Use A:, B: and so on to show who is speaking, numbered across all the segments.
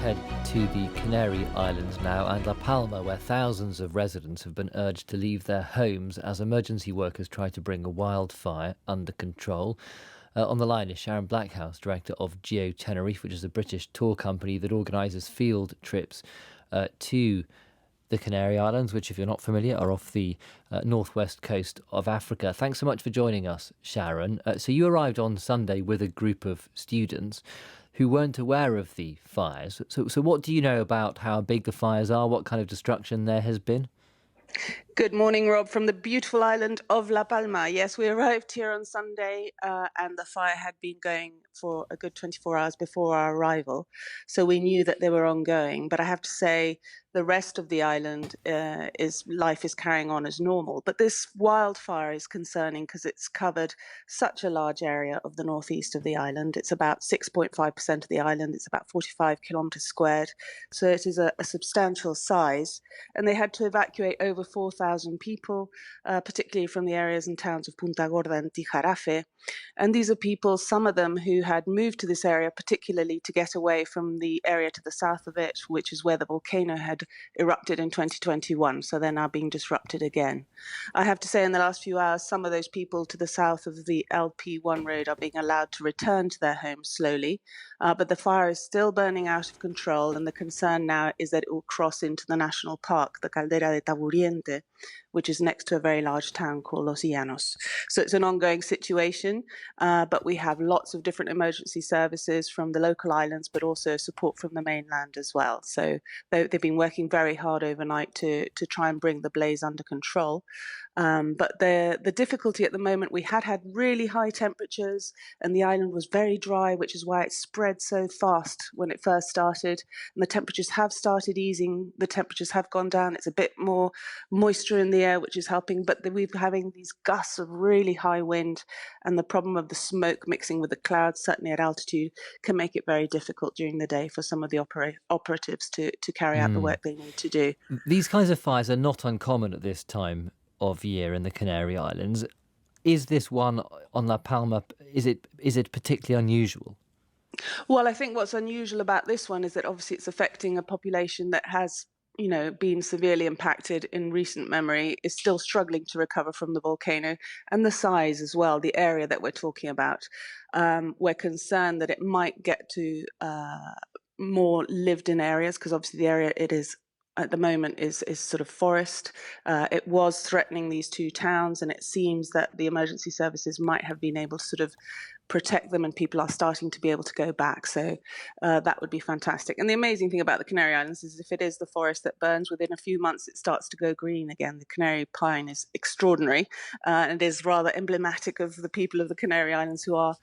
A: head to the Canary Islands now and La Palma, where thousands of residents have been urged to leave their homes as emergency workers try to bring a wildfire under control. On the line is Sharon Backhouse, Director of GeoTenerife, which is a British tour company that organises field trips to the Canary Islands, which, if you're not familiar, are off the northwest coast of Africa. Thanks so much for joining us, Sharon. So you arrived on Sunday with a group of students who weren't aware of the fires. So what do you know about how big the fires are, what kind of destruction there has been?
B: Good morning, Rob, from the beautiful island of La Palma. Yes, we arrived here on Sunday and the fire had been going for a good 24 hours before our arrival. So we knew that they were ongoing. But I have to say, the rest of the island life is carrying on as normal. But this wildfire is concerning because it's covered such a large area of the northeast of the island. It's about 6.5% of the island. It's about 45 kilometers squared. So it is a substantial size. And they had to evacuate over 4,000 people, particularly from the areas and towns of Punta Gorda and Tijarafe. And these are people, some of them who had moved to this area particularly to get away from the area to the south of it, which is where the volcano had erupted in 2021. So they're now being disrupted again. I have to say, in the last few hours, some of those people to the south of the LP1 road are being allowed to return to their homes slowly. But the fire is still burning out of control. And the concern now is that it will cross into the national park, the Caldera de Taburiente, which is next to a very large town called Los Llanos. So it's an ongoing situation, but we have lots of different emergency services from the local islands, but also support from the mainland as well. So they've been working very hard overnight to try and bring the blaze under control. But the difficulty at the moment, we had really high temperatures and the island was very dry, which is why it spread so fast when it first started. And the temperatures have started easing. The temperatures have gone down. It's a bit more moisture in the air, which is helping. But we're having these gusts of really high wind, and the problem of the smoke mixing with the clouds, certainly at altitude, can make it very difficult during the day for some of the operatives to carry out the work they need to do.
A: These kinds of fires are not uncommon at this time of year in the Canary Islands. Is this one on La Palma, is it particularly unusual?
B: Well, I think what's unusual about this one is that obviously it's affecting a population that has, been severely impacted in recent memory, is still struggling to recover from the volcano, and the size as well, the area that we're talking about. We're concerned that it might get to more lived-in areas, because obviously the area it is at the moment is sort of forest. It was threatening these two towns, and it seems that the emergency services might have been able to sort of protect them, and people are starting to be able to go back. So that would be fantastic. And the amazing thing about the Canary Islands is if it is the forest that burns, within a few months it starts to go green again. The Canary pine is extraordinary, and it is rather emblematic of the people of the Canary Islands who are,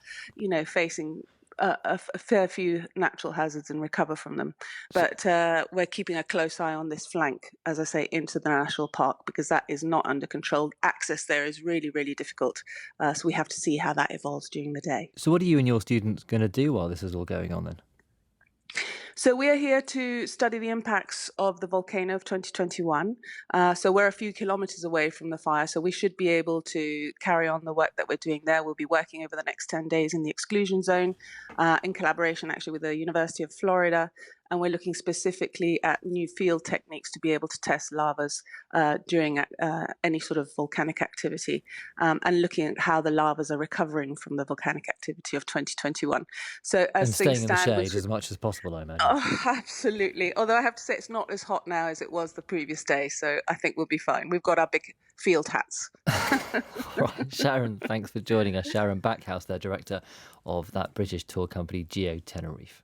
B: facing a fair few natural hazards and recover from them. But we're keeping a close eye on this flank, as I say, into the national park, because that is not under control. Access there is really, really difficult. So we have to see how that evolves during the day.
A: So what are you and your students going to do while this is all going on then?
B: So we're here to study the impacts of the volcano of 2021. So we're a few kilometers away from the fire, so we should be able to carry on the work that we're doing there. We'll be working over the next 10 days in the exclusion zone in collaboration actually with the University of Florida. And we're looking specifically at new field techniques to be able to test lavas during any sort of volcanic activity, and looking at how the lavas are recovering from the volcanic activity of 2021. So as
A: and
B: things
A: staying
B: stand,
A: in the shade as much as possible, I imagine.
B: Oh, absolutely. Although I have to say it's not as hot now as it was the previous day, so I think we'll be fine. We've got our big field hats.
A: Right. Sharon, thanks for joining us. Sharon Backhouse, their director of that British tour company, GeoTenerife.